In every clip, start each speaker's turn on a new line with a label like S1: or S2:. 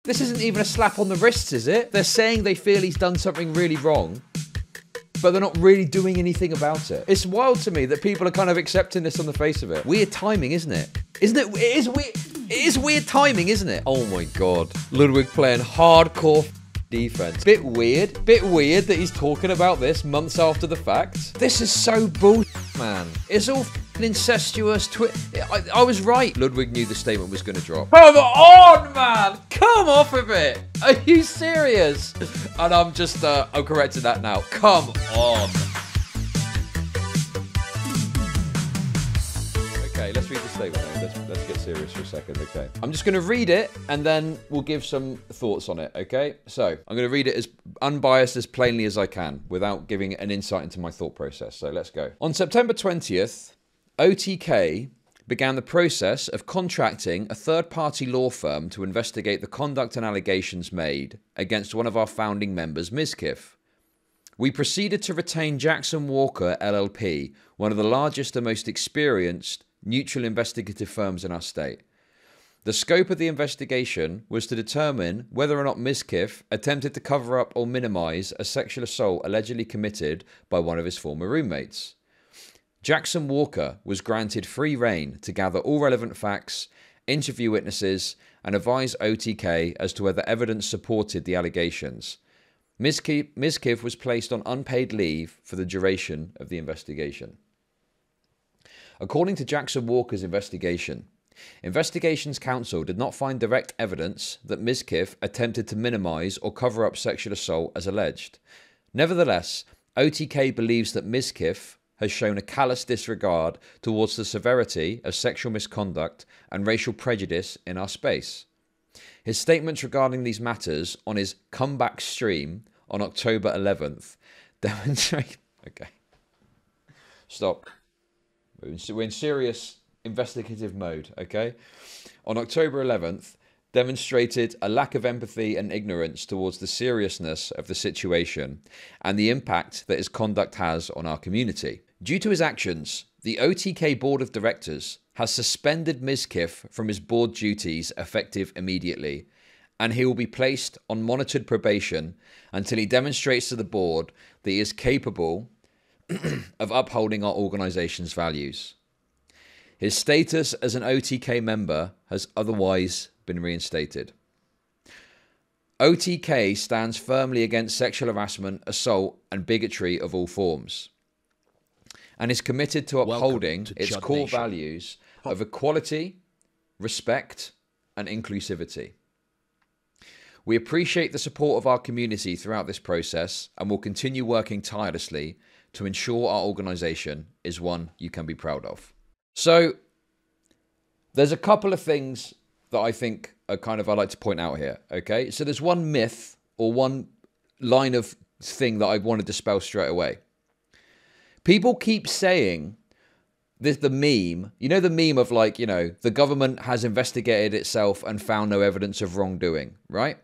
S1: This isn't even a slap on the wrists, is it? They're saying they feel he's done something really wrong, but they're not really doing anything about it. It's wild to me that people are kind of accepting this on the face of it. Weird timing, isn't it? Isn't it? It is weird. It is weird timing, isn't it? Oh my God. Ludwig playing hardcore defense. Bit weird that he's talking about this months after the fact. This is so bullshit, man. It's all incestuous. I was right. Ludwig knew the statement was going to drop. Come on, man. Come off of it. Are you serious? And I'm just, I'm correcting that now. Come on. Okay, let's read the statement. Let's get serious for a second, okay? I'm just going to read it, and then we'll give some thoughts on it, okay? So, I'm going to read it as unbiased, as plainly as I can, without giving an insight into my thought process. So, let's go. On September 20th, OTK began the process of contracting a third-party law firm to investigate the conduct and allegations made against one of our founding members, Mizkif. We proceeded to retain Jackson Walker LLP, one of the largest and most experienced neutral investigative firms in our state. The scope of the investigation was to determine whether or not Mizkif attempted to cover up or minimize a sexual assault allegedly committed by one of his former roommates. Jackson Walker was granted free rein to gather all relevant facts, interview witnesses, and advise OTK as to whether evidence supported the allegations. Mizkif was placed on unpaid leave for the duration of the investigation. According to Jackson Walker's investigation, Investigations Counsel did not find direct evidence that Mizkif attempted to minimize or cover up sexual assault as alleged. Nevertheless, OTK believes that Mizkif has shown a callous disregard towards the severity of sexual misconduct and racial prejudice in our space. His statements regarding these matters on his comeback stream on October 11th demonstrate... Okay. Stop. We're in serious investigative mode, okay? On October 11th, demonstrated a lack of empathy and ignorance towards the seriousness of the situation and the impact that his conduct has on our community. Due to his actions, the OTK Board of Directors has suspended Mizkif from his board duties effective immediately, and he will be placed on monitored probation until he demonstrates to the board that he is capable of upholding our organization's values. His status as an OTK member has otherwise been reinstated. OTK stands firmly against sexual harassment, assault, and bigotry of all forms, and is committed to upholding its core values of equality, respect, and inclusivity. We appreciate the support of our community throughout this process and will continue working tirelessly to ensure our organisation is one you can be proud of. So, there's a couple of things that I think are I'd like to point out here, okay? So there's one myth or one line of thing that I want to dispel straight away. People keep saying this, the meme, you know the meme of the government has investigated itself and found no evidence of wrongdoing, right?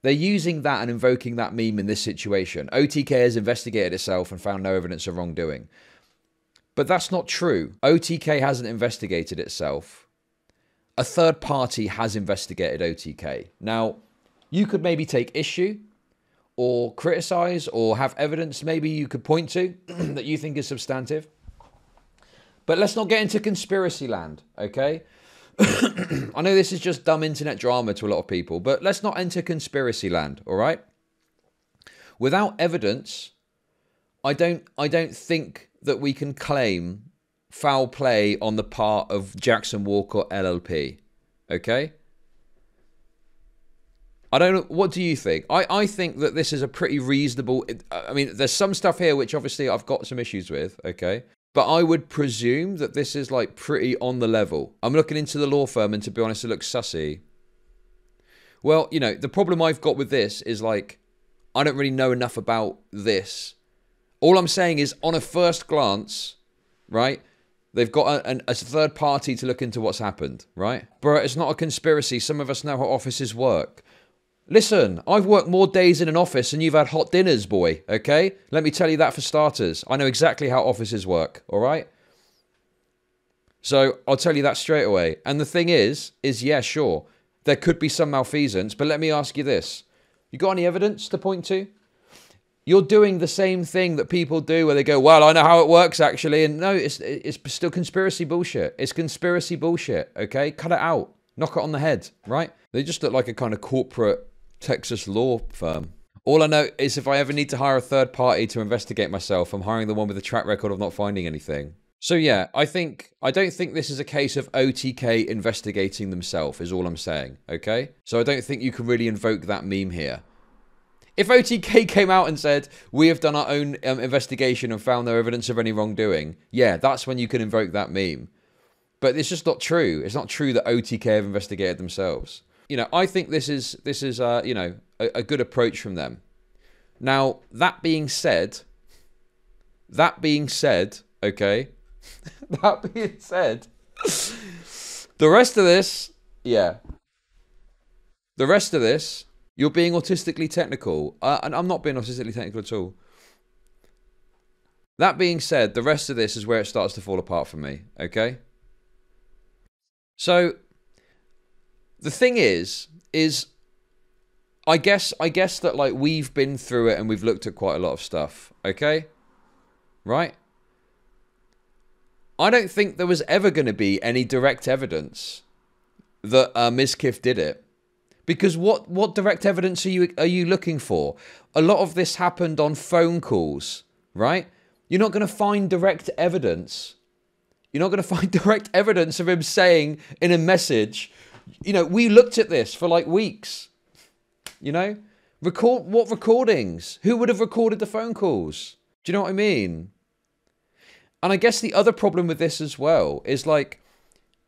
S1: They're using that and invoking that meme in this situation. OTK has investigated itself and found no evidence of wrongdoing. But that's not true. OTK hasn't investigated itself. A third party has investigated OTK. Now, you could maybe take issue or criticize or have evidence maybe you could point to that you think is substantive. But let's not get into conspiracy land, okay? I know this is just dumb internet drama to a lot of people, but let's not enter conspiracy land, all right? Without evidence, I don't think that we can claim foul play on the part of Jackson Walker LLP, okay? I don't know, what do you think? I think that this is a pretty reasonable, I mean, there's some stuff here which obviously I've got some issues with, okay? But I would presume that this is pretty on the level. I'm looking into the law firm and to be honest, it looks sussy. Well, the problem I've got with this is I don't really know enough about this. All I'm saying is on a first glance, right? They've got a third party to look into what's happened, right? Bro, it's not a conspiracy. Some of us know how offices work. Listen, I've worked more days in an office than you've had hot dinners, boy, okay? Let me tell you that for starters. I know exactly how offices work, all right? So I'll tell you that straight away. And the thing is yeah, sure, there could be some malfeasance, but let me ask you this. You got any evidence to point to? You're doing the same thing that people do where they go, well, I know how it works actually. And no, it's still conspiracy bullshit. It's conspiracy bullshit, okay? Cut it out. Knock it on the head, right? They just look like a kind of corporate Texas law firm. All I know is if I ever need to hire a third party to investigate myself, I'm hiring the one with a track record of not finding anything. So yeah, I don't think this is a case of OTK investigating themselves is all I'm saying, okay? So I don't think you can really invoke that meme here. If OTK came out and said, we have done our own investigation and found no evidence of any wrongdoing, yeah, that's when you can invoke that meme. But it's just not true. It's not true that OTK have investigated themselves. You know, I think this is you know, a good approach from them. Now, that being said, okay, that being said, the rest of this, yeah, the rest of this, you're being autistically technical, and I'm not being autistically technical at all. That being said, the rest of this is where it starts to fall apart for me, okay? So, the thing is I guess that like we've been through it and we've looked at quite a lot of stuff, okay? Right? I don't think there was ever going to be any direct evidence that Mizkif did it. Because what direct evidence are you looking for? A lot of this happened on phone calls, right? You're not going to find direct evidence. You're not going to find direct evidence of him saying in a message, you know, we looked at this for like weeks. You know? What recordings? Who would have recorded the phone calls? Do you know what I mean? And I guess the other problem with this as well is like,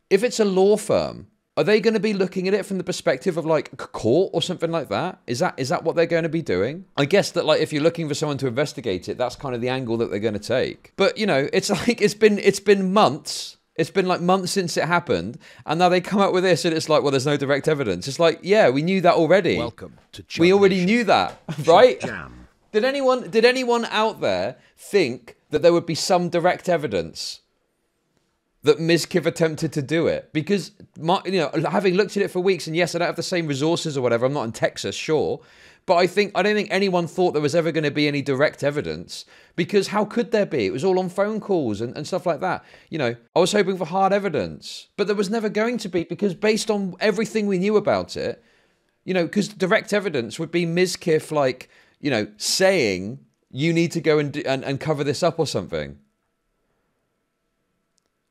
S1: if it's a law firm, are they going to be looking at it from the perspective of like a court or something like that? Is that what they're going to be doing? I guess that like if you're looking for someone to investigate it, that's kind of the angle that they're going to take. But you know, it's like it's been months. It's been like months since it happened, and now they come out with this, and it's like, well, there's no direct evidence. It's like, yeah, we knew that already.
S2: Welcome to Chud.
S1: We already knew that, right?
S2: Jam.
S1: Did anyone out there think that there would be some direct evidence that Mizkif attempted to do it? Because, you know, having looked at it for weeks, and yes, I don't have the same resources or whatever, I'm not in Texas, sure, but I don't think anyone thought there was ever going to be any direct evidence, because how could there be? It was all on phone calls and stuff like that. You know, I was hoping for hard evidence, but there was never going to be, because based on everything we knew about it, you know, because direct evidence would be Mizkif, like, you know, saying, you need to go and cover this up or something.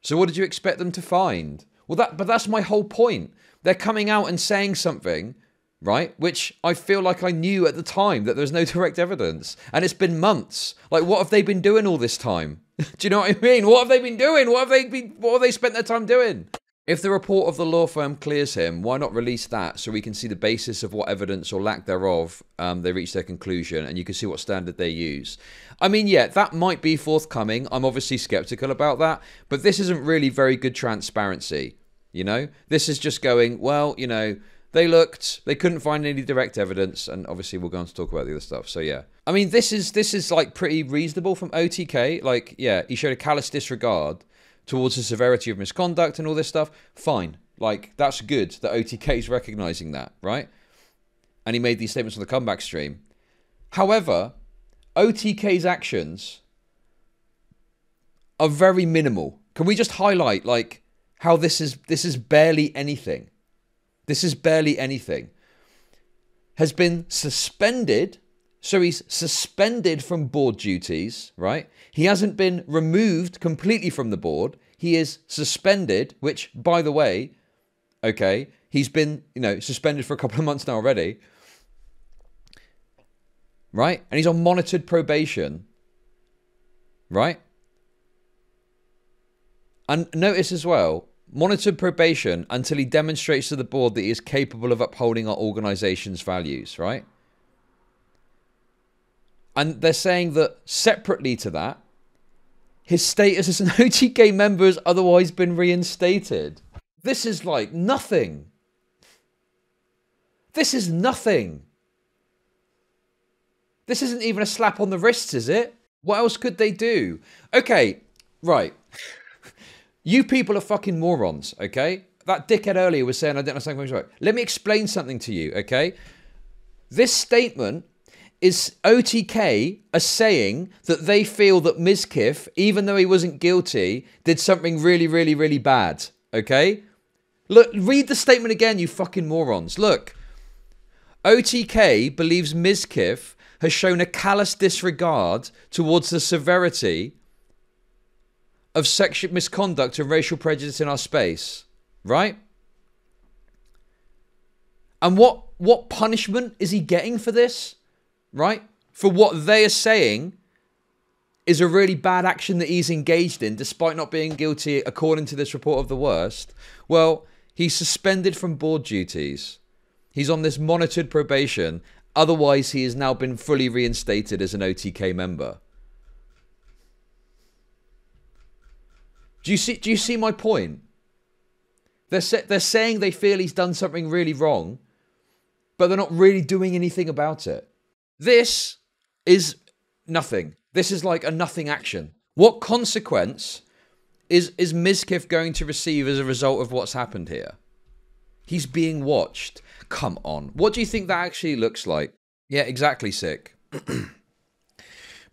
S1: So what did you expect them to find? Well, but that's my whole point. They're coming out and saying something, right? Which I feel like I knew at the time that there's no direct evidence. And it's been months. Like, what have they been doing all this time? Do you know what I mean? What have they been doing? What have they spent their time doing? If the report of the law firm clears him, why not release that so we can see the basis of what evidence or lack thereof they reach their conclusion, and you can see what standard they use. I mean, yeah, that might be forthcoming. I'm obviously skeptical about that, but this isn't really very good transparency, you know? This is just going, well, you know, they looked, they couldn't find any direct evidence, and obviously we'll go on to talk about the other stuff, so yeah. I mean, this is like pretty reasonable from OTK. Like, yeah, he showed a callous disregard towards the severity of misconduct and all this stuff. Fine. Like, that's good that OTK is recognizing that, right? And he made these statements on the comeback stream. However, OTK's actions are very minimal. Can we just highlight, like, how this is barely anything? This is barely anything. Has been suspended. So he's suspended from board duties, right? He hasn't been removed completely from the board. He is suspended, which, by the way, okay, he's been, you know, suspended for a couple of months now already, right? And he's on monitored probation, right? And notice as well, monitored probation until he demonstrates to the board that he is capable of upholding our organization's values, right? And they're saying that separately to that, his status as an OTK member has otherwise been reinstated. This is like nothing. This is nothing. This isn't even a slap on the wrists, is it? What else could they do? Okay, right. You people are fucking morons, okay? that dickhead earlier was saying I don't understand what he's right. Let me explain something to you, okay? This statement is OTK are saying that they feel that Mizkif, even though he wasn't guilty, did something really, really, really bad, okay? Look, read the statement again, you fucking morons. Look, OTK believes Mizkif has shown a callous disregard towards the severity of sexual misconduct and racial prejudice in our space, right? And what punishment is he getting for this, right? For what they are saying is a really bad action that he's engaged in, despite not being guilty, according to this report of the worst. Well, he's suspended from board duties. He's on this monitored probation. Otherwise, he has now been fully reinstated as an OTK member. Do you see my point? They're saying they feel he's done something really wrong, but they're not really doing anything about it. This is nothing. This is like a nothing action. What consequence is Mizkif going to receive as a result of what's happened here? He's being watched. Come on. What do you think that actually looks like? Yeah, exactly, sick.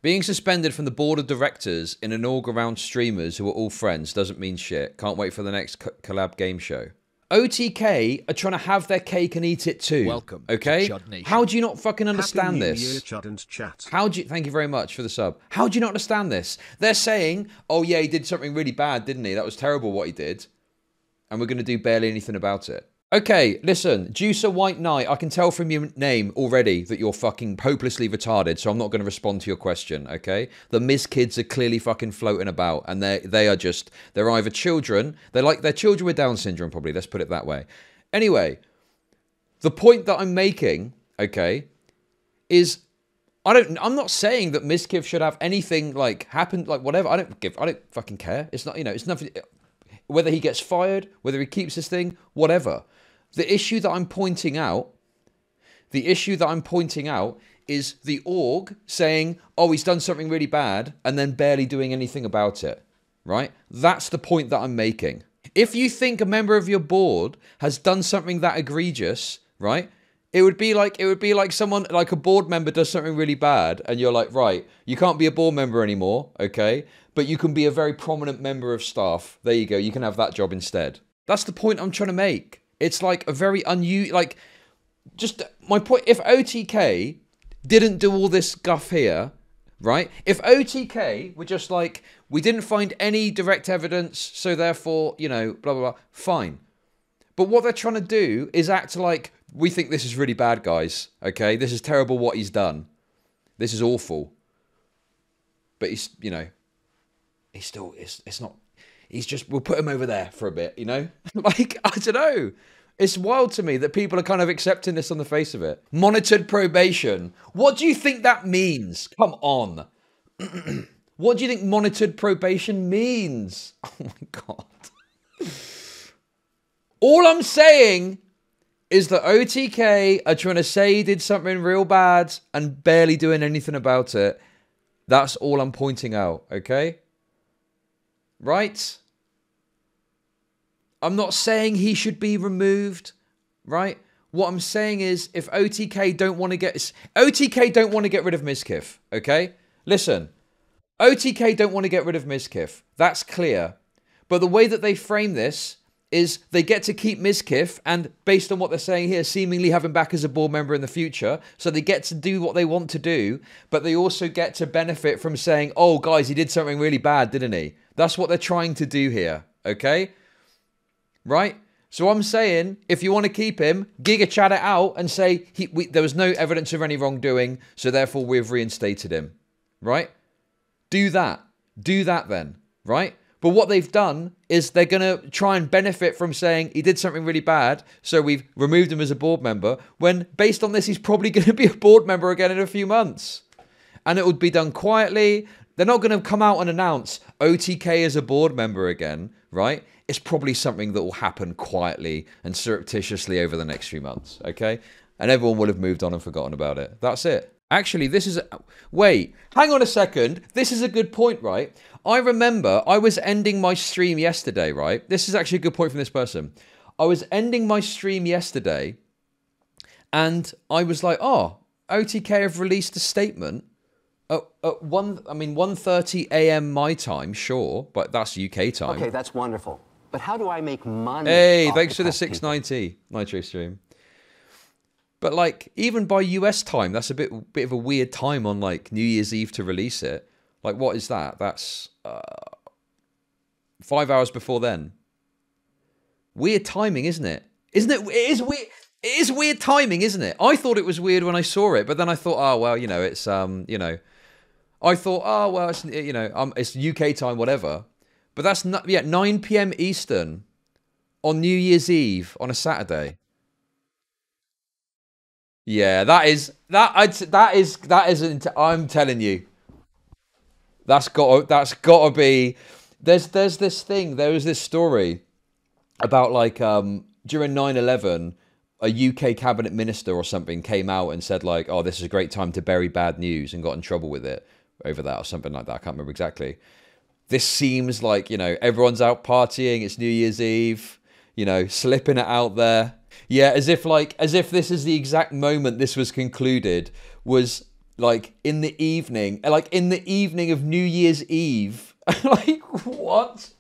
S1: Being suspended from the board of directors in an org around streamers who are all friends doesn't mean shit. Can't wait for the next collab game show. OTK are trying to have their cake and eat it too.
S2: Welcome,
S1: okay?
S2: to Chud Nation.
S1: How do you not fucking understand
S2: Happy New
S1: this?
S2: Year, Chud and chat.
S1: How do you? Thank you very much for the sub. How do you not understand this? They're saying, "Oh yeah, he did something really bad, didn't he? That was terrible what he did, and we're going to do barely anything about it." Okay, listen, Juicer White Knight, I can tell from your name already that you're fucking hopelessly retarded, so I'm not going to respond to your question, okay? The Miz kids are clearly fucking floating about, and they're either children, they're children with Down syndrome probably, let's put it that way. Anyway, the point that I'm making, okay, is I'm not saying that Mizkif should have anything like happen, like whatever. I don't fucking care. It's not, it's nothing. Whether he gets fired, whether he keeps this thing, whatever. The issue that I'm pointing out is the org saying, "Oh, he's done something really bad," and then barely doing anything about it. Right? That's the point that I'm making. If you think a member of your board has done something that egregious, right? It would be like someone, like a board member does something really bad, and you're like, right, you can't be a board member anymore, okay? But you can be a very prominent member of staff. There you go. You can have that job instead. That's the point I'm trying to make. It's like a very unusual, like, just my point. If OTK didn't do all this guff here, right? If OTK were just like, we didn't find any direct evidence, so therefore, you know, blah, blah, blah, fine. But what they're trying to do is act like, we think this is really bad, guys, okay? This is terrible what he's done. This is awful. But he's, you know, he's still, it's not, he's just, we'll put him over there for a bit, you know? Like, I don't know. It's wild to me that people are kind of accepting this on the face of it. Monitored probation. What do you think that means? Come on. What do you think monitored probation means? Oh my God. All I'm saying is that OTK are trying to say he did something real bad and barely doing anything about it. That's all I'm pointing out, okay? Right? I'm not saying he should be removed, right? What I'm saying is, if OTK don't want to get rid of Mizkif, okay? Listen, OTK don't want to get rid of Mizkif. That's clear. But the way that they frame this is they get to keep Mizkif, and based on what they're saying here, seemingly have him back as a board member in the future. So they get to do what they want to do, but they also get to benefit from saying, "Oh, guys, he did something really bad, didn't he?" That's what they're trying to do here, okay? Right? So I'm saying, if you want to keep him, Giga chat it out and say, there was no evidence of any wrongdoing, so therefore we've reinstated him. Right? Do that. Do that then. Right? But what they've done is they're going to try and benefit from saying he did something really bad, so we've removed him as a board member, when based on this, he's probably going to be a board member again in a few months. And it would be done quietly. They're not going to come out and announce OTK as a board member again, right? It's probably something that will happen quietly and surreptitiously over the next few months, okay? And everyone will have moved on and forgotten about it. That's it. Actually, this is... Wait, hang on a second. This is a good point, right? I remember I was ending my stream yesterday, right? This is actually a good point from this person. I was ending my stream yesterday, and I was like, oh, OTK have released a statement at 1:30 a.m. my time, sure, but that's UK time.
S2: Okay, that's wonderful. But how do I make money?
S1: Hey, thanks for the 690 Nitro stream. But like, even by US time, that's a bit of a weird time on like New Year's Eve to release it. Like, what is that? That's 5 hours before then. Weird timing, isn't it? Isn't it? It is weird. It is weird timing, isn't it? I thought it was weird when I saw it, but then I thought, oh well, you know, it's you know, I thought, oh well, it's you know, it's UK time, whatever. But that's not 9 p.m. Eastern on New Year's Eve on a Saturday. Yeah, I'm telling you, that's gotta be. There's this thing. There was this story about like during 9/11, a UK cabinet minister or something came out and said like, oh, this is a great time to bury bad news, and got in trouble with it over that or something like that. I can't remember exactly. This seems like, you know, everyone's out partying. It's New Year's Eve, you know, slipping it out there. Yeah, as if this is the exact moment this was concluded, was like in the evening of New Year's Eve. Like, what?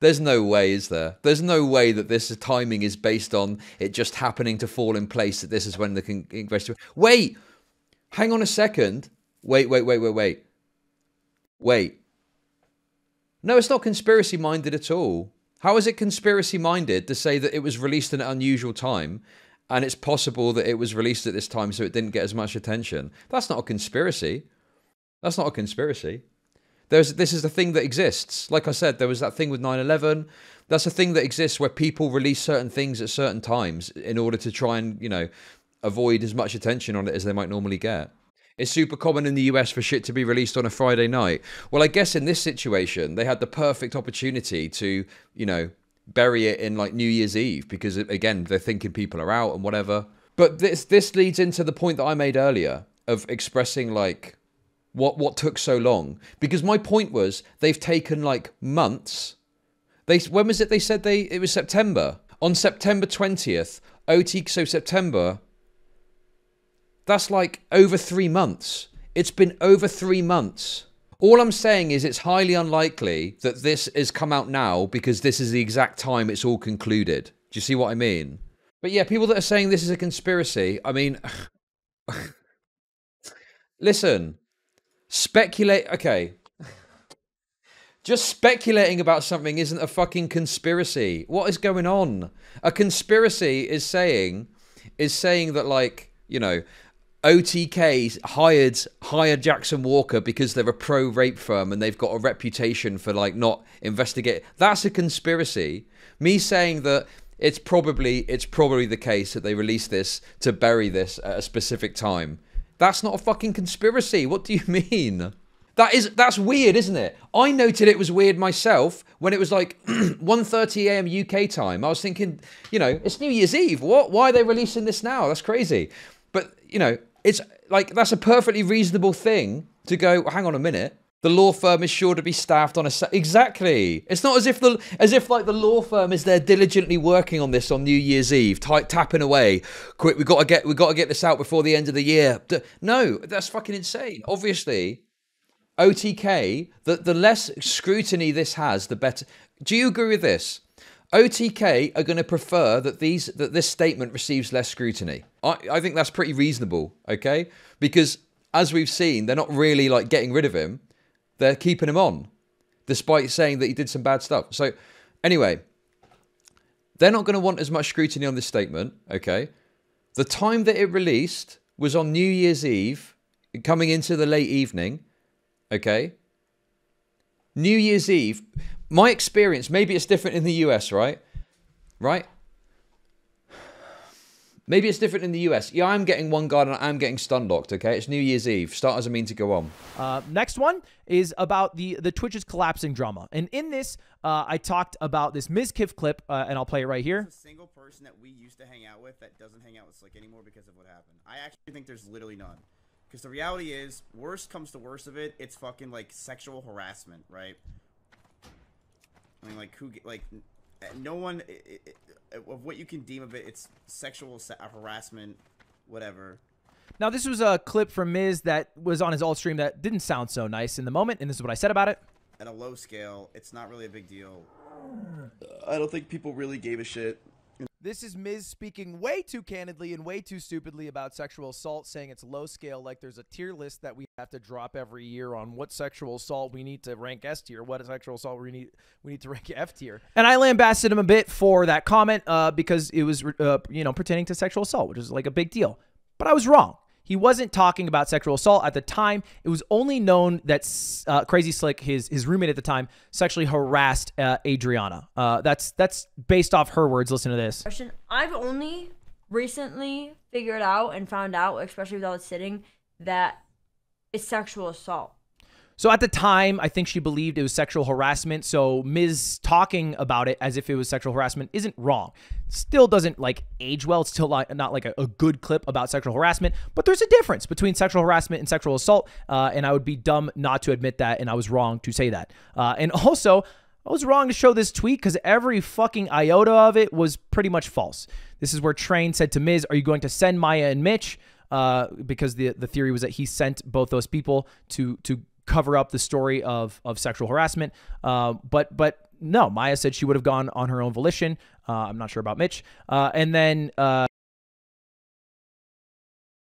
S1: There's no way, is there? There's no way that this timing is based on it just happening to fall in place, that this is when the investigation. Wait, hang on a second. Wait. No, it's not conspiracy-minded at all. How is it conspiracy-minded to say that it was released at an unusual time, and it's possible that it was released at this time so it didn't get as much attention? That's not a conspiracy. That's not a conspiracy. This is a thing that exists. Like I said, there was that thing with 9/11. That's a thing that exists where people release certain things at certain times in order to try and, you know, avoid as much attention on it as they might normally get. It's super common in the US for shit to be released on a Friday night. Well, I guess in this situation, they had the perfect opportunity to, you know, bury it in like New Year's Eve because, again, they're thinking people are out and whatever. But this leads into the point that I made earlier of expressing like what took so long. Because my point was they've taken like months. When was it they said it was September? On September 20th, OTK, so September... That's like over 3 months. It's been over 3 months. All I'm saying is it's highly unlikely that this has come out now because this is the exact time it's all concluded. Do you see what I mean? But yeah, people that are saying this is a conspiracy, I mean... Listen. Speculate... Okay. Just speculating about something isn't a fucking conspiracy. What is going on? A conspiracy is saying that, like, you know... OTK hired Jackson Walker because they're a pro-rape firm and they've got a reputation for like not investigate. That's a conspiracy. Me saying that it's probably the case that they released this to bury this at a specific time. That's not a fucking conspiracy. What do you mean? That's weird, isn't it? I noted it was weird myself when it was like 1:30 a.m. UK time. I was thinking, you know, it's New Year's Eve. What? Why are they releasing this now? That's crazy. But, you know, it's like, that's a perfectly reasonable thing to go, hang on a minute. The law firm is sure to be staffed on exactly. It's not as if like the law firm is there diligently working on this on New Year's Eve, tapping away. Quick, we got to get this out before the end of the year. No, that's fucking insane. Obviously, OTK, the less scrutiny this has, the better. Do you agree with this? OTK are going to prefer that this statement receives less scrutiny. I think that's pretty reasonable, okay? Because as we've seen, they're not really like getting rid of him. They're keeping him on, despite saying that he did some bad stuff. So anyway, they're not going to want as much scrutiny on this statement, okay? The time that it released was on New Year's Eve, coming into the late evening, okay? New Year's Eve... My experience, maybe it's different in the US, right? Right? Maybe it's different in the US. Yeah, I'm getting one guard and I'm getting stun locked, okay? It's New Year's Eve. Start as a mean to go on.
S3: Next one is about the Twitch's collapsing drama. And in this, I talked about this Mizkif clip, and I'll play it right here.
S4: There's a single person that we used to hang out with that doesn't hang out with Slick anymore because of what happened. I actually think there's literally none. Because the reality is, worst comes to worst of it, it's fucking like sexual harassment, right? something like no one of what you can deem of it. It's sexual harassment, whatever.
S3: Now, this was a clip from Miz that was on his alt stream that didn't sound so nice in the moment, and this is what I said about it.
S4: At a low scale, it's not really a big deal. I don't think people really gave a shit.
S3: This is Miz speaking way too candidly and way too stupidly about sexual assault, saying it's low scale, like there's a tier list that we have to drop every year on what sexual assault we need to rank S tier, what sexual assault we need to rank F tier. And I lambasted him a bit for that comment because it was, pertaining to sexual assault, which is like a big deal. But I was wrong. He wasn't talking about sexual assault at the time. It was only known that Crazy Slick, his roommate at the time, sexually harassed Adriana. That's based off her words. Listen to this.
S5: I've only recently figured out and found out, especially without sitting, that it's sexual assault.
S3: So at the time, I think she believed it was sexual harassment. So Miz talking about it as if it was sexual harassment isn't wrong. Still doesn't age well. It's still not like a good clip about sexual harassment. But there's a difference between sexual harassment and sexual assault. And I would be dumb not to admit that. And I was wrong to say that. And also, I was wrong to show this tweet because every fucking iota of it was pretty much false. This is where Train said to Miz, "Are you going to send Maya and Mitch?" Because the theory was that he sent both those people to cover up the story of sexual harassment. But no, Maya said she would have gone on her own volition. I'm not sure about Mitch. And then...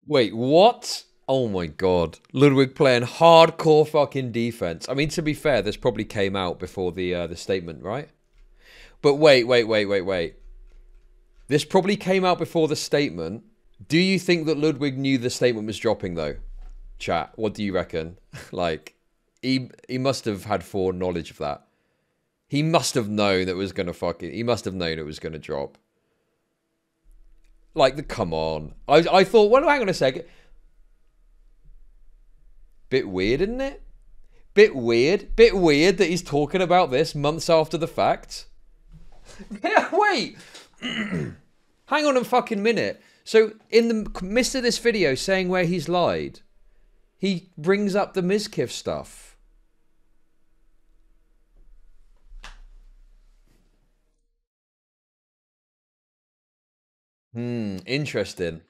S1: Wait, what? Oh my God. Ludwig playing hardcore fucking defense. I mean, to be fair, this probably came out before the statement, right? But wait. This probably came out before the statement. Do you think that Ludwig knew the statement was dropping, though? Chat, what do you reckon? He must have had foreknowledge of that. He must have known that it was gonna he must have known it was gonna drop. Come on. I thought, well, hang on a second. Bit weird, isn't it? Bit weird that he's talking about this months after the fact. Wait. Hang on a fucking minute. So in the midst of this video saying where he's lied, he brings up the Mizkif stuff. Interesting.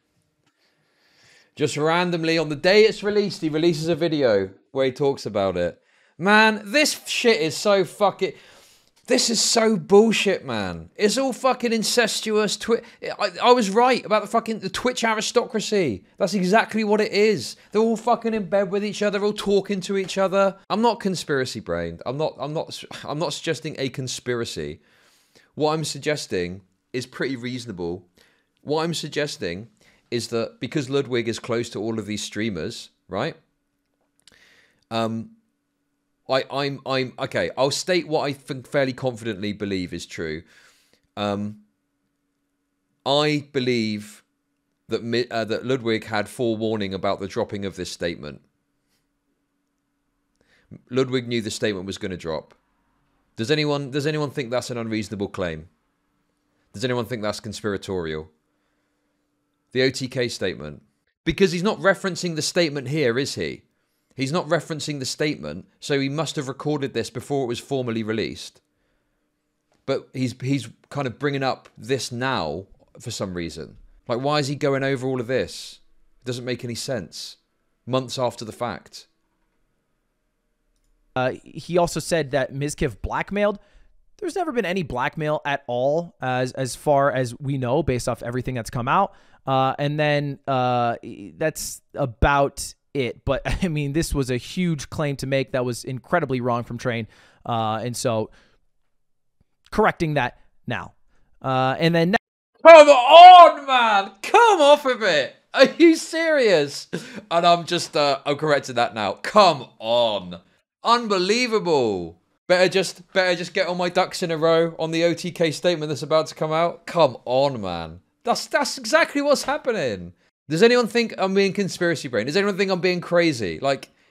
S1: Just randomly on the day it's released, he releases a video where he talks about it. Man, this shit is so fucking... This is so bullshit, man. It's all fucking incestuous. I was right about the Twitch aristocracy. That's exactly what it is. They're all fucking in bed with each other, all talking to each other. I'm not conspiracy brained. I'm not suggesting a conspiracy. What I'm suggesting is pretty reasonable. What I'm suggesting is that because Ludwig is close to all of these streamers, right? I'm okay. I'll state what I fairly confidently believe is true. I believe that that Ludwig had forewarning about the dropping of this statement. Ludwig knew the statement was going to drop. Does anyone think that's an unreasonable claim? Does anyone think that's conspiratorial? The OTK statement, because he's not referencing the statement here, is he? He's not referencing the statement, so he must have recorded this before it was formally released. But he's kind of bringing up this now for some reason. Why is he going over all of this? It doesn't make any sense. Months after the fact.
S3: He also said that Mizkif blackmailed. There's never been any blackmail at all, as far as we know, based off everything that's come out. And then that's about it. But I mean, this was a huge claim to make that was incredibly wrong from Train. And so correcting that now. And then
S1: come on, man, come off of it. Are you serious? And I'm correcting that now. Come on. Unbelievable. Better just get all my ducks in a row on the OTK statement that's about to come out. Come on, man. That's exactly what's happening. Does anyone think I'm being conspiracy brain? Does anyone think I'm being crazy?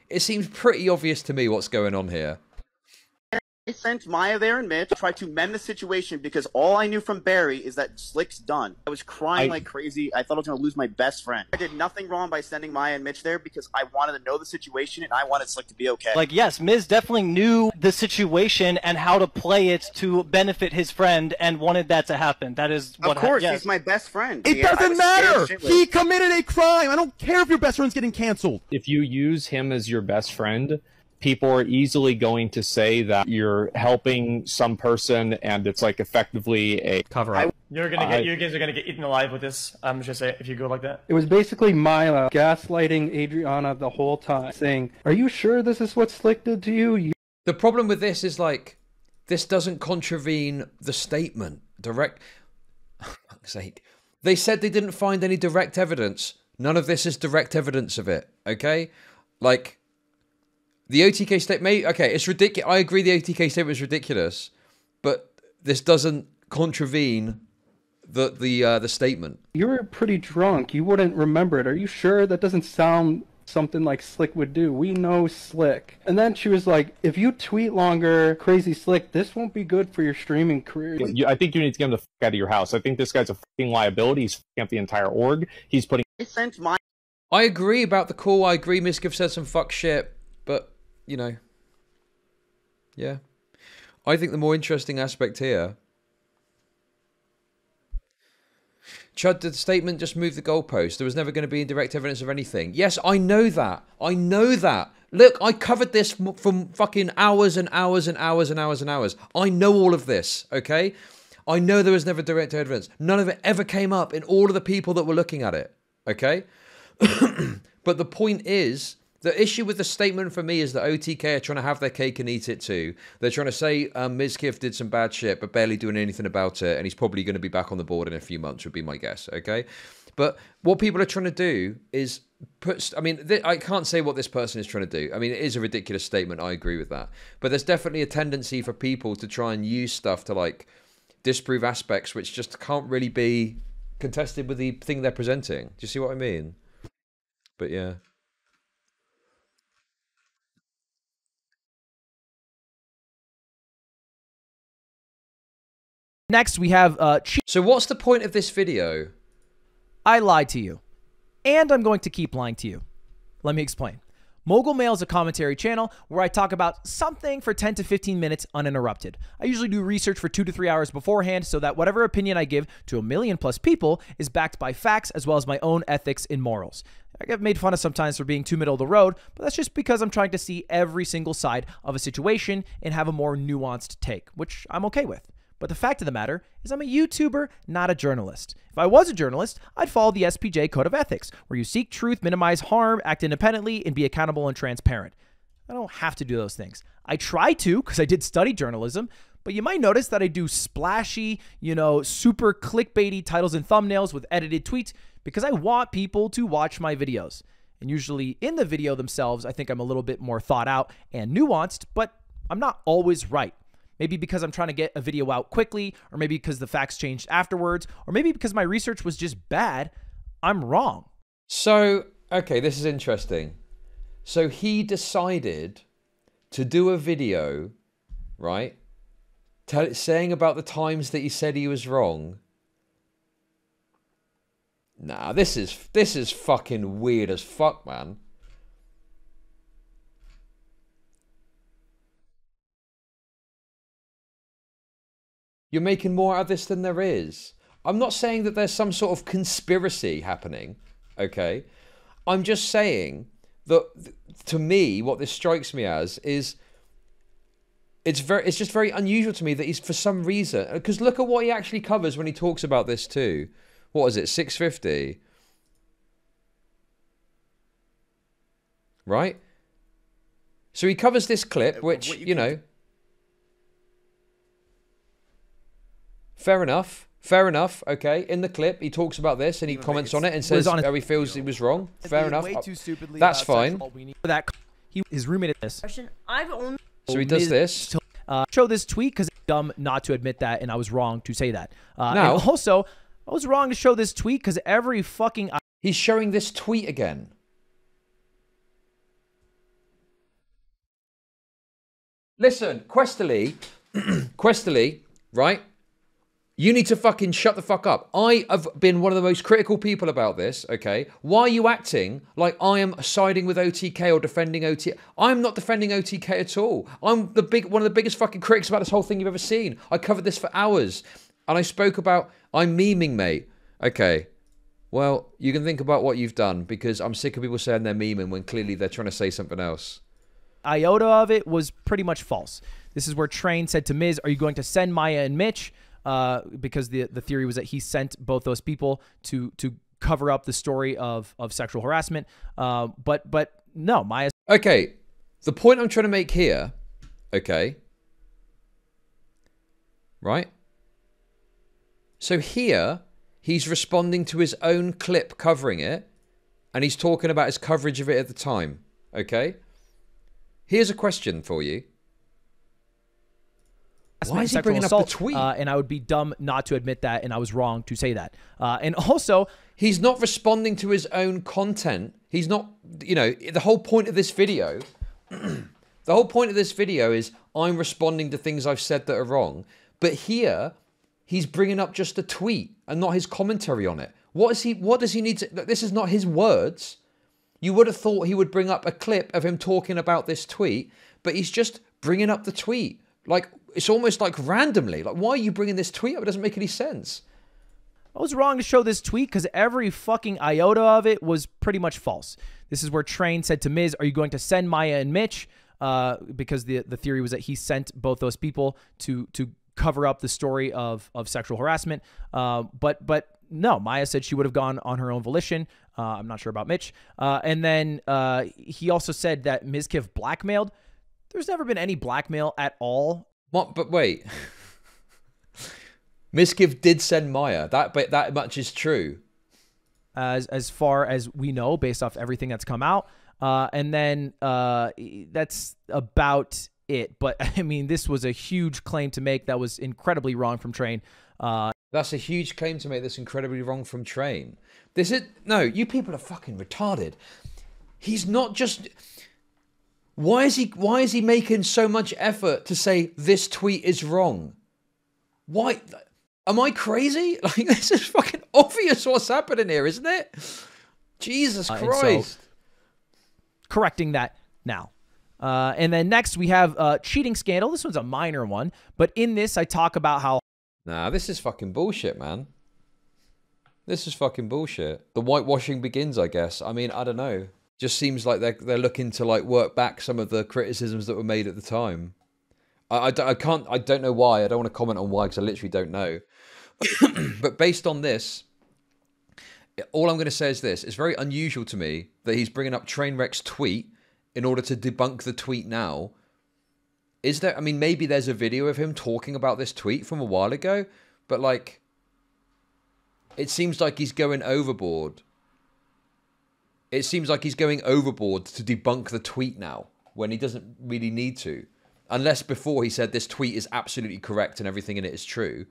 S1: It seems pretty obvious to me what's going on here.
S4: I sent Maya there and Mitch, tried to mend the situation because all I knew from Barry is that Slick's done. I was crying like crazy. I thought I was going to lose my best friend. I did nothing wrong by sending Maya and Mitch there because I wanted to know the situation and I wanted Slick to be okay.
S6: Like, yes, Miz definitely knew the situation and how to play it to benefit his friend and wanted that to happen. That is what
S4: of course,
S6: yes.
S4: he's my best friend.
S7: It doesn't matter. He committed a crime. I don't care if your best friend's getting canceled.
S8: If you use him as your best friend, people are easily going to say that you're helping some person and it's like effectively a
S3: Cover up.
S6: You guys are gonna get eaten alive with this. I'm just gonna say, if you go like that.
S9: It was basically Mila gaslighting Adriana the whole time, saying, "Are you sure this is what Slick did to you?"
S1: The problem with this is, like, this doesn't contravene the statement. Direct... fuck's sake. They said they didn't find any direct evidence. None of this is direct evidence of it, okay? Like... The OTK statement, okay, it's ridiculous. I agree the OTK statement is ridiculous, but this doesn't contravene the statement.
S9: You were pretty drunk. You wouldn't remember it. Are you sure? That doesn't sound something like Slick would do. We know Slick. And then she was like, if you tweet longer, crazy Slick, this won't be good for your streaming career.
S8: I think you need to get him the fuck out of your house. I think this guy's a fucking liability. He's fucking up the entire org. He's putting...
S1: I agree about the call. I agree Mizkif said some fuck shit, but... You know, yeah. I think the more interesting aspect here... Chud, did the statement just move the goalpost? There was never going to be direct evidence of anything. Yes, I know that. I know that. Look, I covered this from fucking hours and hours and hours and hours and hours. I know all of this, okay? I know there was never direct evidence. None of it ever came up in all of the people that were looking at it, okay? But the point is... The issue with the statement for me is that OTK are trying to have their cake and eat it too. They're trying to say Mizkif did some bad shit, but barely doing anything about it, and he's probably going to be back on the board in a few months, would be my guess, okay? But what people are trying to do is put... I mean, I can't say what this person is trying to do. I mean, it is a ridiculous statement, I agree with that. But there's definitely a tendency for people to try and use stuff to, like, disprove aspects which just can't really be contested with the thing they're presenting. Do you see what I mean? But, yeah...
S3: Next, we have
S1: So what's the point of this video?
S3: I lied to you. And I'm going to keep lying to you. Let me explain. Mogul Mail is a commentary channel where I talk about something for 10 to 15 minutes uninterrupted. I usually do research for 2 to 3 hours beforehand so that whatever opinion I give to 1 million+ people is backed by facts as well as my own ethics and morals. I get made fun of sometimes for being too middle of the road, but that's just because I'm trying to see every single side of a situation and have a more nuanced take, which I'm okay with. But the fact of the matter is I'm a YouTuber, not a journalist. If I was a journalist, I'd follow the SPJ Code of Ethics, where you seek truth, minimize harm, act independently, and be accountable and transparent. I don't have to do those things. I try to, because I did study journalism, but you might notice that I do splashy, super clickbaity titles and thumbnails with edited tweets because I want people to watch my videos. And usually in the video themselves, I think I'm a little bit more thought out and nuanced, but I'm not always right. Maybe because I'm trying to get a video out quickly, or maybe because the facts changed afterwards, or maybe because my research was just bad. I'm wrong.
S1: So, okay, this is interesting. So he decided to do a video, right? Saying about the times that he said he was wrong. Nah, this is fucking weird as fuck, man. You're making more out of this than there is. I'm not saying that there's some sort of conspiracy happening, okay? I'm just saying that, to me, what this strikes me as is it's just very unusual to me that he's, for some reason, because look at what he actually covers when he talks about this too. What is it, 650? Right? So he covers this clip, which, fair enough. Fair enough. Okay. In the clip, he talks about this and he comments on it and says how he feels he was wrong. Fair enough. That's fine.
S3: His roommate at this.
S1: So he does this.
S3: Show this tweet because it's dumb not to admit that, and I was wrong to say that.
S1: Now,
S3: and also, I was wrong to show this tweet because every fucking...
S1: He's showing this tweet again. Listen, Questerly, Questerly, right? You need to fucking shut the fuck up. I have been one of the most critical people about this, okay? Why are you acting like I am siding with OTK or defending OTK? I'm not defending OTK at all. I'm one of the biggest fucking critics about this whole thing you've ever seen. I covered this for hours. And I spoke about, I'm memeing, mate. Okay. Well, you can think about what you've done, because I'm sick of people saying they're memeing when clearly they're trying to say something else.
S3: Iota of it was pretty much false. This is where Train said to Miz, are you going to send Maya and Mitch? Because the theory was that he sent both those people to cover up the story of sexual harassment. But no, Maya.
S1: Okay, the point I'm trying to make here, okay, right? So here, he's responding to his own clip covering it, and he's talking about his coverage of it at the time, okay? Here's a question for you. Why is he bringing up the tweet?
S3: And I would be dumb not to admit that, and I was wrong to say that. And also,
S1: he's not responding to his own content. He's not, you know, the whole point of this video, the whole point of this video is I'm responding to things I've said that are wrong. But here, he's bringing up just a tweet and not his commentary on it. What does he need to, this is not his words. You would have thought he would bring up a clip of him talking about this tweet, but he's just bringing up the tweet. Like, it's almost like randomly. Like, why are you bringing this tweet up? It doesn't make any sense.
S3: I was wrong to show this tweet because every fucking iota of it was pretty much false. This is where Train said to Miz, are you going to send Maya and Mitch? Because the theory was that he sent both those people to cover up the story of sexual harassment. But no, Maya said she would have gone on her own volition. I'm not sure about Mitch. And then he also said that Mizkif blackmailed. There's never been any blackmail at all.
S1: What? But wait. Mizkif did send Maya. That much is true.
S3: As far as we know, based off everything that's come out. And then that's about it. But, I mean, this was a huge claim to make that was incredibly wrong from Train.
S1: That's a huge claim to make that's incredibly wrong from Train. No, you people are fucking retarded. He's not just... Why is he making so much effort to say this tweet is wrong? Why? Am I crazy? Like, this is fucking obvious what's happening here, isn't it? Jesus Christ.
S3: So, correcting that now. And then next we have cheating scandal. This one's a minor one, but in this I talk about how...
S1: Nah, this is fucking bullshit, man. This is fucking bullshit. The whitewashing begins, I guess. I mean, I don't know. Just seems like they're looking to like work back some of the criticisms that were made at the time. I don't know why. I don't want to comment on why because I literally don't know. But based on this, all I'm going to say is this. It's very unusual to me that he's bringing up Trainwreck's tweet in order to debunk the tweet now. Is there, I mean, maybe there's a video of him talking about this tweet from a while ago, but like, it seems like he's going overboard. It seems like he's going overboard to debunk the tweet now when he doesn't really need to. Unless before he said this tweet is absolutely correct and everything in it is true.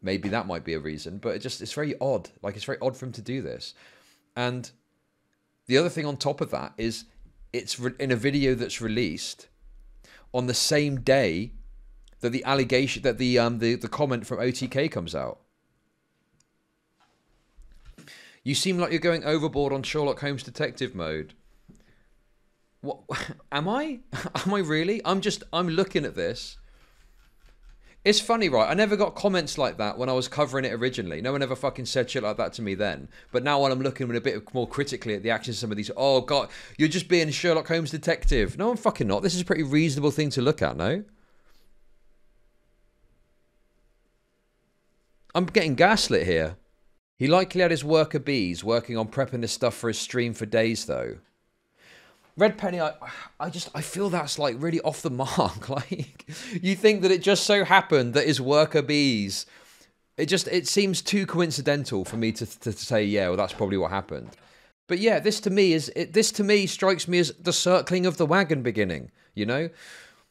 S1: Maybe that might be a reason, but it's very odd. Like, it's very odd for him to do this. And the other thing on top of that is it's in a video that's released on the same day that the allegation, that the comment from OTK comes out. You seem like you're going overboard on Sherlock Holmes detective mode. What am I? Am I really? I'm looking at this. It's funny, right? I never got comments like that when I was covering it originally. No one ever fucking said shit like that to me then. But now when I'm looking a bit more critically at the actions of some of these, oh God, you're just being a Sherlock Holmes detective. No, I'm fucking not. This is a pretty reasonable thing to look at, no? I'm getting gaslit here. He likely had his worker bees working on prepping this stuff for his stream for days, though. Red Penny, I feel that's like really off the mark. Like, you think that it just so happened that his worker bees, it seems too coincidental for me to say, yeah, well, that's probably what happened. But yeah, this to me strikes me as the circling of the wagon beginning, you know?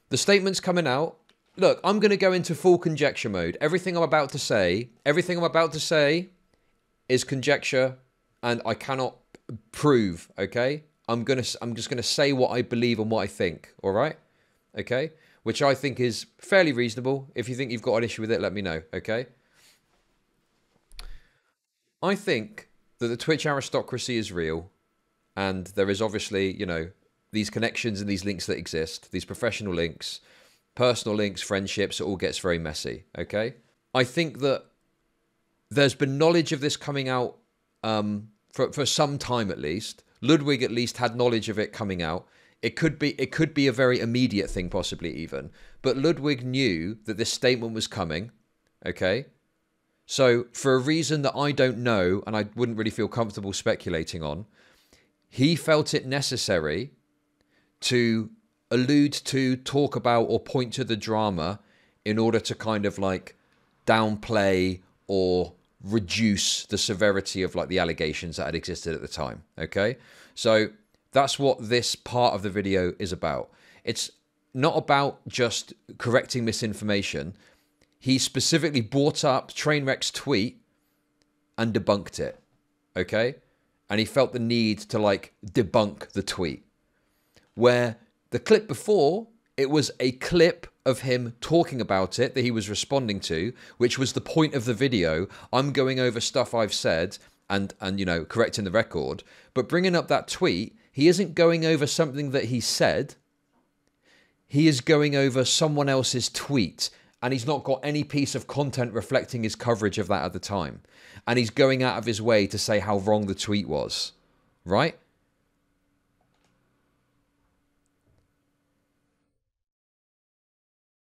S1: The statement's coming out. Look, I'm going to go into full conjecture mode. Everything I'm about to say is conjecture, and I cannot prove, okay? I'm just gonna say what I believe and what I think, all right? Okay? which I think is fairly reasonable. If you think you've got an issue with it, let me know, okay? I think that the Twitch aristocracy is real, and there is obviously, you know, these connections and these links that exist, these professional links, personal links, friendships, it all gets very messy, okay? I think that there's been knowledge of this coming out for some time at least. Ludwig at least had knowledge of it coming out. It could be a very immediate thing, possibly even. But Ludwig knew that this statement was coming, okay? So for a reason that I don't know, and I wouldn't really feel comfortable speculating on, he felt it necessary to allude to, talk about, or point to the drama in order to kind of like downplay or reduce the severity of like the allegations that had existed at the time, okay? So that's what this part of the video is about. It's not about just correcting misinformation. He specifically brought up Trainwreck's tweet and debunked it, okay? And he felt the need to like debunk the tweet. Where the clip before, it was a clip of him talking about it that he was responding to, which was the point of the video. I'm going over stuff I've said and you know, correcting the record. But bringing up that tweet, he isn't going over something that he said. He is going over someone else's tweet, and he's not got any piece of content reflecting his coverage of that at the time. And he's going out of his way to say how wrong the tweet was, right?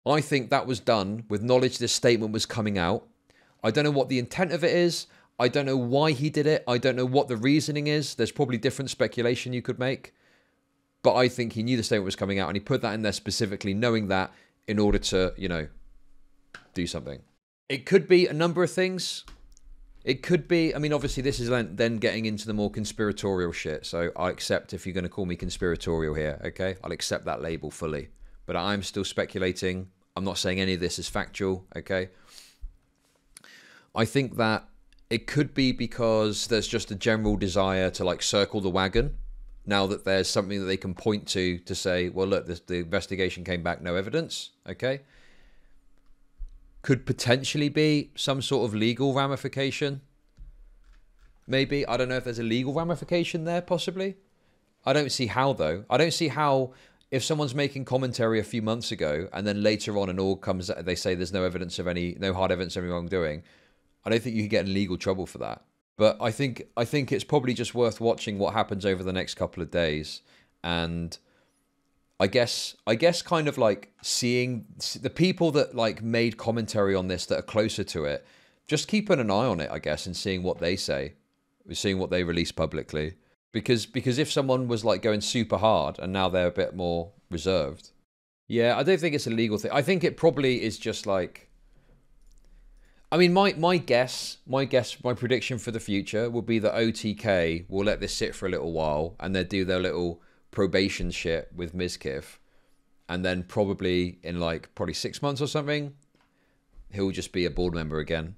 S1: I think that was done with knowledge this statement was coming out. I don't know what the intent of it is. I don't know why he did it. I don't know what the reasoning is. There's probably different speculation you could make. But I think he knew the statement was coming out, and he put that in there specifically knowing that in order to, you know, do something. It could be a number of things. It could be, I mean, obviously this is then getting into the more conspiratorial shit. So I accept if you're going to call me conspiratorial here, okay? I'll accept that label fully. But I'm still speculating. I'm not saying any of this is factual, okay? I think that it could be because there's just a general desire to like circle the wagon now that there's something that they can point to say, well, look, the investigation came back, no evidence, okay? Could potentially be some sort of legal ramification. Maybe. I don't know if there's a legal ramification there, possibly. I don't see how, though. I don't see how... If someone's making commentary a few months ago and then later on and all comes, they say there's no evidence of no hard evidence of any wrongdoing, I don't think you can get in legal trouble for that. But I think it's probably just worth watching what happens over the next couple of days. And I guess kind of like seeing the people that like made commentary on this that are closer to it, just keeping an eye on it, I guess, and seeing what they say, seeing what they release publicly. Because if someone was like going super hard and now they're a bit more reserved. Yeah, I don't think it's a legal thing. I think it probably is just like... I mean, my prediction for the future will be that OTK will let this sit for a little while and they'll do their little probation shit with Mizkif. And then probably in like probably 6 months or something, he'll just be a board member again.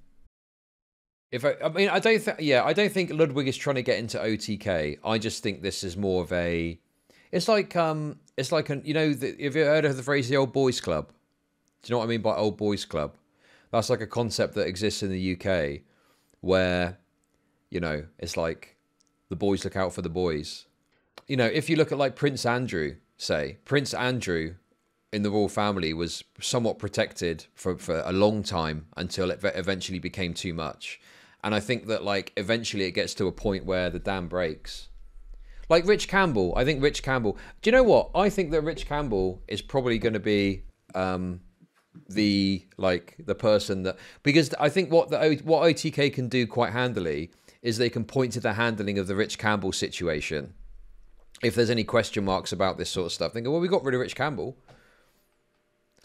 S1: I don't think Ludwig is trying to get into OTK. I just think this is more of a, you know, have you heard of the phrase the old boys club? Do you know what I mean by old boys club? That's like a concept that exists in the UK where, you know, it's like the boys look out for the boys. You know, if you look at like Prince Andrew, say, Prince Andrew in the royal family was somewhat protected for a long time until it eventually became too much. And I think that, like, eventually it gets to a point where the dam breaks. Like Rich Campbell. I think Rich Campbell... Do you know what? I think that Rich Campbell is probably going to be the person that... Because I think what OTK can do quite handily is they can point to the handling of the Rich Campbell situation. If there's any question marks about this sort of stuff, they go, well, we got rid of Rich Campbell.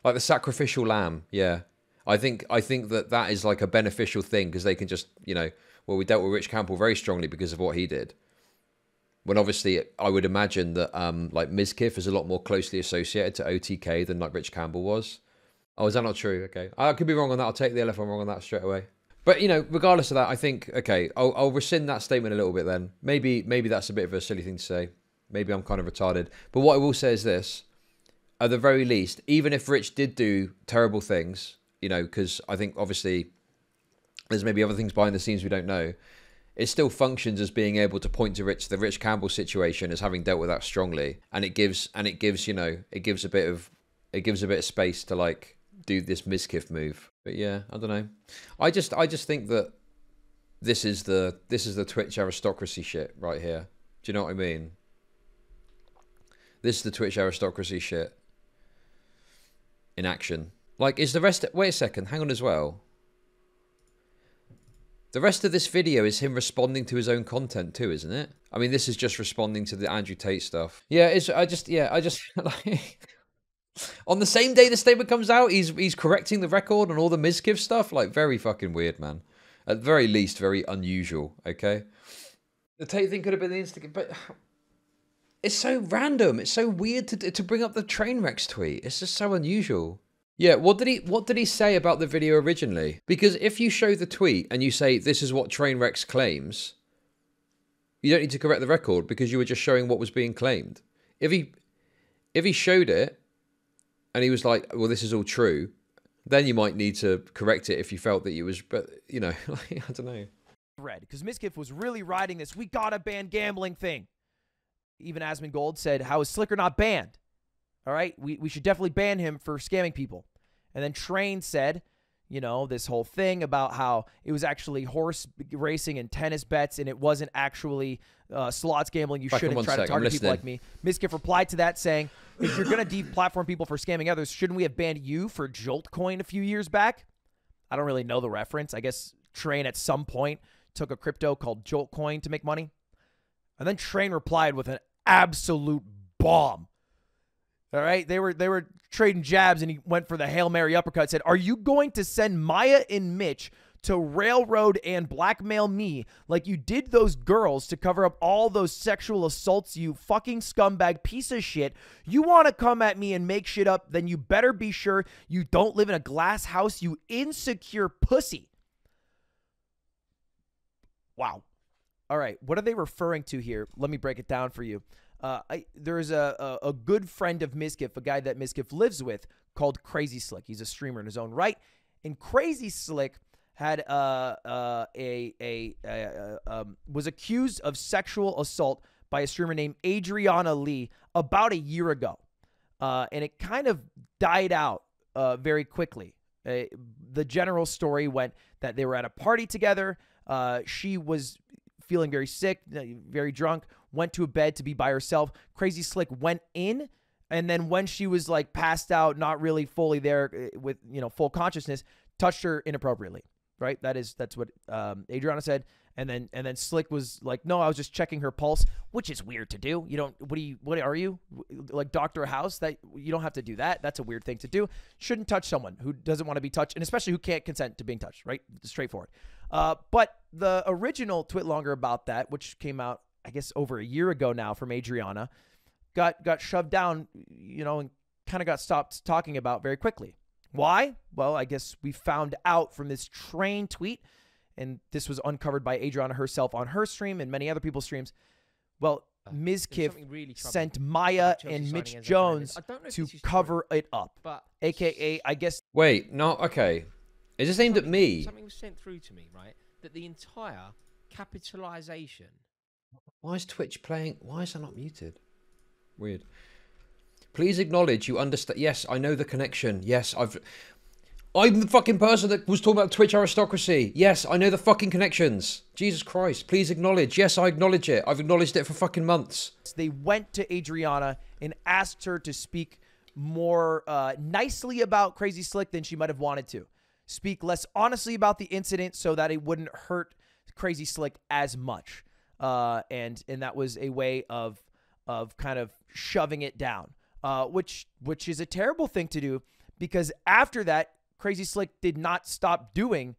S1: Like the sacrificial lamb, yeah. I think that is like a beneficial thing because they can just, you know, well, we dealt with Rich Campbell very strongly because of what he did. When obviously I would imagine that like Mizkif is a lot more closely associated to OTK than like Rich Campbell was. Oh, is that not true? Okay. I could be wrong on that. I'll take the L if I'm wrong on that straight away. But, you know, regardless of that, I think, okay, I'll rescind that statement a little bit then. Maybe that's a bit of a silly thing to say. Maybe I'm kind of retarded. But what I will say is this. at the very least, even if Rich did do terrible things, you know, because I think obviously there's maybe other things behind the scenes we don't know, it still functions as being able to point to the Rich Campbell situation as having dealt with that strongly, and it gives you know, it gives a bit of space to like do this Mizkif move. But yeah, I don't know. I just think that this is the Twitch aristocracy shit right here. Do you know what I mean? This is the Twitch aristocracy shit in action. Like, is the rest... Wait a second, hang on as well. The rest of this video is him responding to his own content too, isn't it? I mean, this is just responding to the Andrew Tate stuff. Yeah, I just like... On the same day the statement comes out, he's correcting the record on all the Mizkif stuff. Like, very fucking weird, man. At the very least, very unusual, okay? The Tate thing could have been the instant... But... It's so random. It's so weird to bring up the Trainwrecks tweet. It's just so unusual. Yeah, what did he say about the video originally? Because if you show the tweet and you say, this is what Trainwrecks claims, you don't need to correct the record because you were just showing what was being claimed. If he showed it and he was like, well, this is all true, then you might need to correct it if you felt that it was, but, you know, like, I don't know.
S3: Because Mizkif was really riding this, we gotta ban gambling thing. Even Asmongold said, how is Slicker not banned? All right, we should definitely ban him for scamming people. And then Train said, you know, this whole thing about how it was actually horse racing and tennis bets and it wasn't actually slots gambling. You shouldn't try to target people like me. Mizkif replied to that saying, if you're going to deplatform people for scamming others, shouldn't we have banned you for Joltcoin a few years back? I don't really know the reference. I guess Train at some point took a crypto called Joltcoin to make money. And then Train replied with an absolute bomb. All right, they were trading jabs, and he went for the Hail Mary uppercut. Said, "Are you going to send Maya and Mitch to railroad and blackmail me like you did those girls to cover up all those sexual assaults, you fucking scumbag piece of shit? You want to come at me and make shit up, then you better be sure you don't live in a glass house, you insecure pussy." Wow. All right, what are they referring to here? Let me break it down for you. There's a good friend of Mizkif, a guy that Mizkif lives with, called Crazy Slick. He's a streamer in his own right. And Crazy Slick had was accused of sexual assault by a streamer named Adriana Lee about a year ago. And it kind of died out very quickly. The general story went that they were at a party together. She was feeling very sick, very drunk, went to a bed to be by herself. Crazy Slick went in, and then when she was like passed out, not really fully there with, you know, full consciousness, touched her inappropriately, right? That's what Adriana said. And then Slick was like, "No, I was just checking her pulse," which is weird to do. You don't, what are you? Like Dr. House? That you don't have to do that. That's a weird thing to do. Shouldn't touch someone who doesn't want to be touched, and especially who can't consent to being touched, right? Straightforward. But the original tweet longer about that, which came out, I guess, over a year ago now from Adriana, got shoved down, you know, and kind of got stopped talking about very quickly. Why? Well, I guess we found out from this Train tweet, and this was uncovered by Adriana herself on her stream and many other people's streams. Well, Mizkif really sent Maya and Mitch Jones to cover it up, a.k.a. I guess...
S1: Wait, no, okay. Is this aimed at me?
S10: Something was sent through to me, right? That the entire capitalization...
S1: Why is Twitch playing? Why is that not muted? Weird. Please acknowledge you understand. Yes, I know the connection. Yes, I'm the fucking person that was talking about Twitch aristocracy. Yes, I know the fucking connections. Jesus Christ. Please acknowledge. Yes, I acknowledge it. I've acknowledged it for fucking months.
S3: They went to Adriana and asked her to speak more nicely about Crazy Slick than she might have wanted to. Speak less honestly about the incident so that it wouldn't hurt Crazy Slick as much. And that was a way of kind of shoving it down, which is a terrible thing to do, because after that, Crazy Slick did not stop doing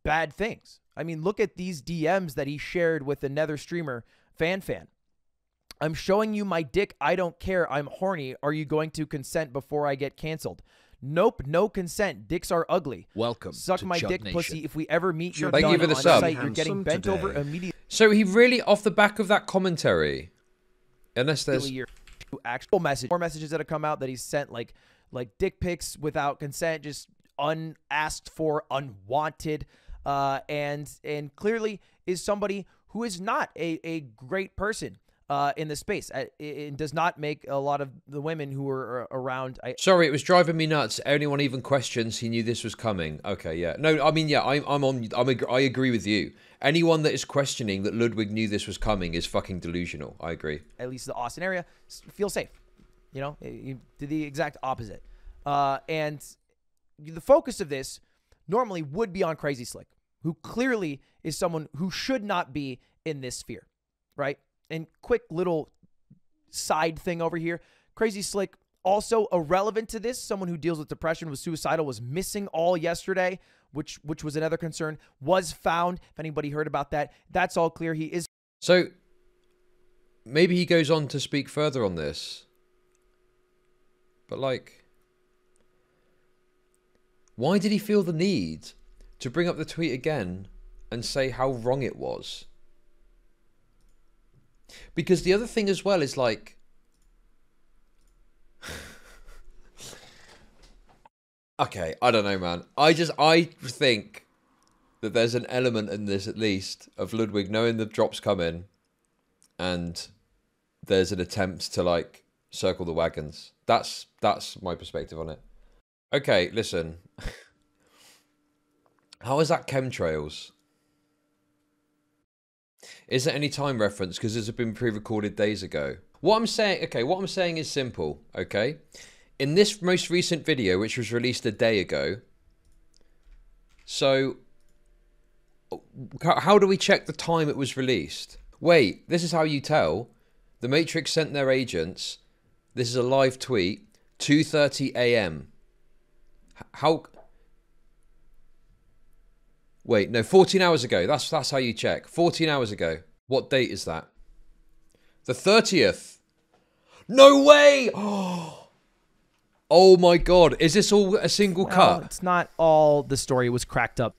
S3: bad things. I mean, look at these DMs that he shared with another streamer, Fan. "I'm showing you my dick. I don't care. I'm horny. Are you going to consent before I get canceled? Nope, no consent. Dicks are ugly.
S1: Welcome.
S3: Suck
S1: to
S3: my
S1: Chud
S3: dick,
S1: Nation.
S3: Pussy. If we ever meet, you're
S1: Thank
S3: done
S1: you for the
S3: on
S1: sub.
S3: site. You're getting bent over immediately."
S1: So he really, off the back of that commentary, unless there's...
S3: actual message, more messages that have come out that he sent like dick pics without consent, just unasked for, unwanted, and clearly is somebody who is not a great person in the space. It does not make a lot of the women who are around.
S1: Sorry, it was driving me nuts. Anyone even questions he knew this was coming. Okay, yeah. No, I mean, yeah, I agree with you. Anyone that is questioning that Ludwig knew this was coming is fucking delusional. I agree.
S3: At least the Austin area, feel safe. You know, you did the exact opposite. And the focus of this normally would be on Crazy Slick, who clearly is someone who should not be in this sphere, right? And quick little side thing over here. Crazy Slick, also irrelevant to this, someone who deals with depression, was suicidal, was missing all yesterday, which was another concern, was found. If anybody heard about that, that's all clear. He is.
S1: So maybe he goes on to speak further on this. But like, why did he feel the need to bring up the tweet again and say how wrong it was? Because the other thing as well is like, okay, I don't know, man. I think that there's an element in this, at least, of Ludwig knowing the drop's coming, and there's an attempt to like circle the wagons. That's my perspective on it. Okay, listen. How is that chemtrails? Is there any time reference? Because this has been pre-recorded days ago. What I'm saying is simple, okay? In this most recent video, which was released a day ago, so how do we check the time it was released? Wait, this is how you tell. The Matrix sent their agents. This is a live tweet, 2:30 a.m. How... Wait, no, 14 hours ago. That's how you check. 14 hours ago. What date is that? The 30th. No way! Oh my god. Is this all a single cut?
S3: It's not all the story was cracked up.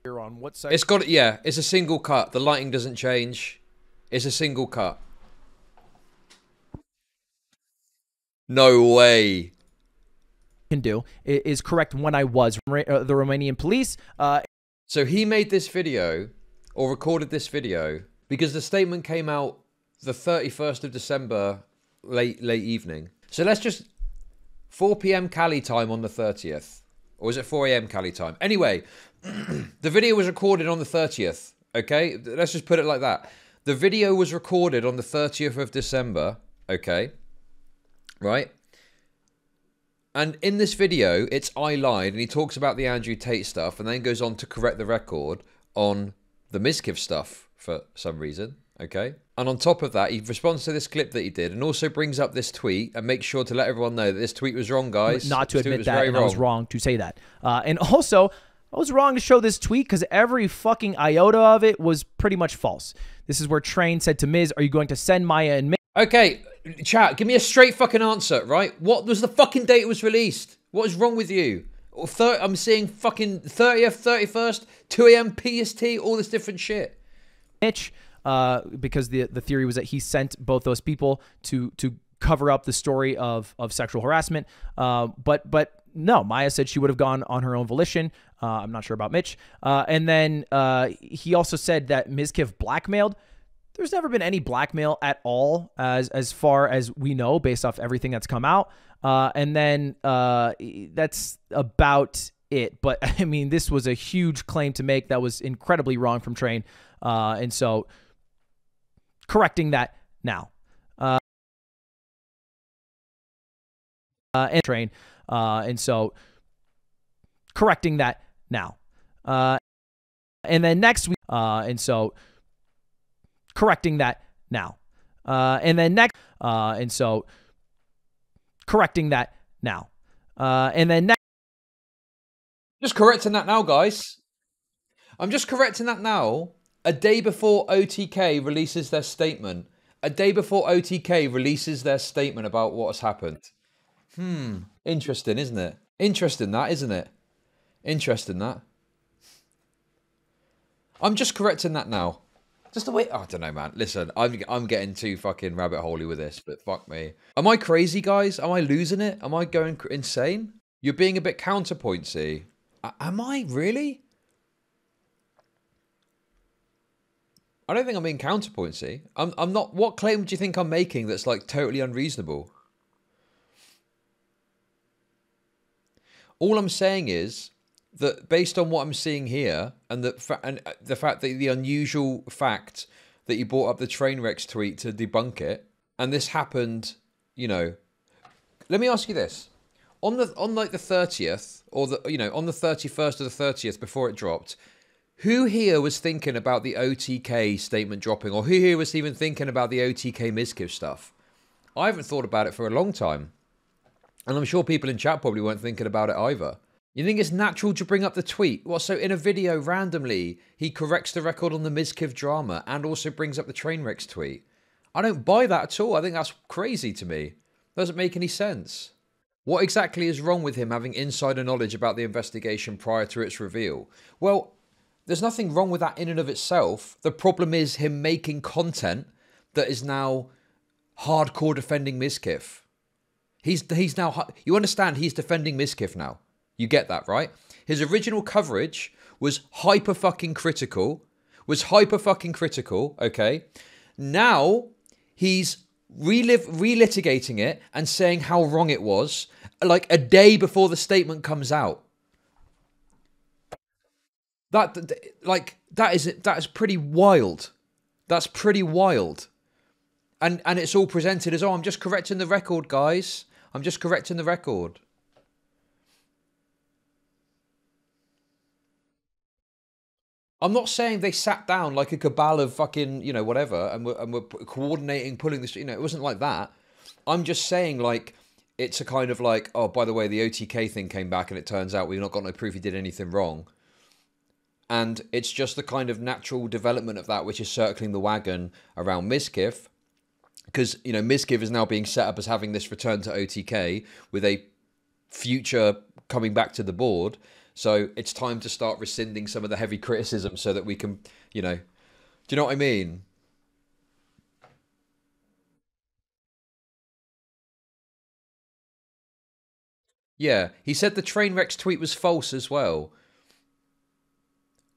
S3: You're on what side?
S1: It's got, yeah, it's a single cut. The lighting doesn't change. It's a single cut. No way.
S3: Can do is correct when I was the Romanian police.
S1: So he made this video, or recorded this video, because the statement came out the 31st of December, late evening. So let's just 4 p.m. Cali time on the 30th, or is it 4 a.m. Cali time? Anyway, the video was recorded on the 30th. Okay, let's just put it like that. The video was recorded on the 30th of December. Okay, right. And in this video, it's I lied, and he talks about the Andrew Tate stuff, and then goes on to correct the record on the Mizkif stuff for some reason, okay? And on top of that, he responds to this clip that he did, and also brings up this tweet, and makes sure to let everyone know that this tweet was wrong, guys.
S3: Not to admit that, and I was wrong to say that. And also, I was wrong to show this tweet, because every fucking iota of it was pretty much false. This is where Train said to Miz, are you going to send Maya and Miz?
S1: Okay, chat, give me a straight fucking answer, right? What was the fucking date it was released? What is wrong with you? I'm seeing fucking 30th, 31st, 2 a.m. PST, all this different shit.
S3: Mitch, because the theory was that he sent both those people to cover up the story of sexual harassment. But no, Maya said she would have gone on her own volition. I'm not sure about Mitch. And then he also said that Mizkif blackmailed. There's never been any blackmail at all, as far as we know, based off everything that's come out. And then that's about it. But I mean, this was a huge claim to make that was incredibly wrong from Train. And so correcting that now. And Train. And so correcting that now. And then next week. And so correcting that now. And then next. And so correcting that now. And then next.
S1: Just correcting that now, guys. I'm just correcting that now. A day before OTK releases their statement. A day before OTK releases their statement about what has happened. Interesting, isn't it? Interesting that, isn't it? Interesting that. I'm just correcting that now. Just the way, I don't know, man. Listen, I'm getting too fucking rabbit holey with this, but fuck me. Am I crazy, guys? Am I losing it? Am I going insane? You're being a bit counterpointy. Am I really? I don't think I'm being counterpointy. I'm not. What claim do you think I'm making that's like totally unreasonable? All I'm saying is that based on what I'm seeing here, and the fact that the unusual fact that you brought up the Trainwrecks tweet to debunk it, and this happened, you know. Let me ask you this: on like the 30th, or on the 31st or the 30th before it dropped, who here was thinking about the OTK statement dropping, or who here was even thinking about the OTK Mizkif stuff? I haven't thought about it for a long time, and I'm sure people in chat probably weren't thinking about it either. You think it's natural to bring up the tweet? Well, so in a video, randomly, he corrects the record on the Mizkif drama and also brings up the Trainwrecks tweet. I don't buy that at all. I think that's crazy to me. Doesn't make any sense. What exactly is wrong with him having insider knowledge about the investigation prior to its reveal? Well, there's nothing wrong with that in and of itself. The problem is him making content that is now hardcore defending Mizkif. He's now... You understand? He's defending Mizkif now. You get that, right? His original coverage was hyper-fucking-critical. Okay? Now, he's relitigating it and saying how wrong it was, like a day before the statement comes out. That is pretty wild. That's pretty wild. And it's all presented as, oh, I'm just correcting the record, guys. I'm just correcting the record. I'm not saying they sat down like a cabal of fucking, whatever, and we're coordinating, pulling this, it wasn't like that. I'm just saying, like, it's a kind of like, oh, by the way, the OTK thing came back and it turns out we've not got no proof he did anything wrong. And it's just the kind of natural development of that which is circling the wagon around Mizkif. Because, Mizkif is now being set up as having this return to OTK with a future coming back to the board. So it's time to start rescinding some of the heavy criticism so that we can, do you know what I mean? Yeah, he said the Trainwrecks tweet was false as well.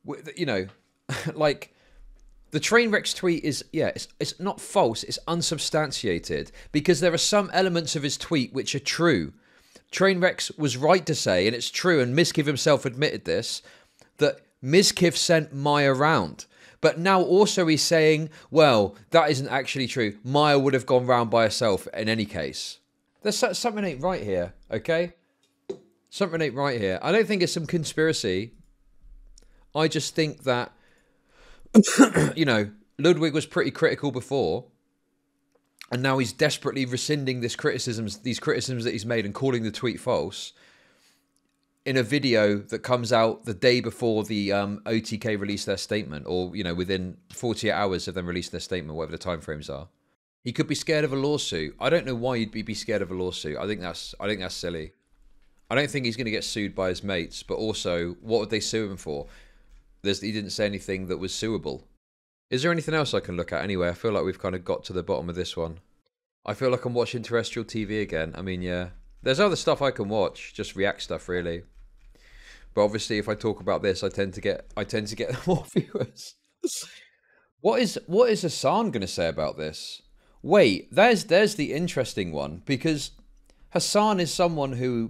S1: Like, the Trainwrecks tweet is, it's not false, it's unsubstantiated, because there are some elements of his tweet which are true. Trainwrecks was right to say, and it's true, and Mizkif himself admitted this, that Mizkif sent Maya round. But now also he's saying, well, that isn't actually true. Maya would have gone round by herself in any case. There's something ain't right here, okay? Something ain't right here. I don't think it's some conspiracy. I just think that, Ludwig was pretty critical before. And now he's desperately rescinding these criticisms that he's made and calling the tweet false in a video that comes out the day before the OTK released their statement, or within 48 hours of them released their statement, whatever the timeframes are. He could be scared of a lawsuit. I don't know why you'd be scared of a lawsuit. I think that's silly. I don't think he's going to get sued by his mates, but also, what would they sue him for? He didn't say anything that was suable. Is there anything else I can look at anyway? I feel like we've kind of got to the bottom of this one. I feel like I'm watching terrestrial TV again. I mean, yeah. There's other stuff I can watch, just react stuff really. But obviously if I talk about this, I tend to get more viewers. What is Hassan going to say about this? Wait, there's the interesting one, because Hassan is someone who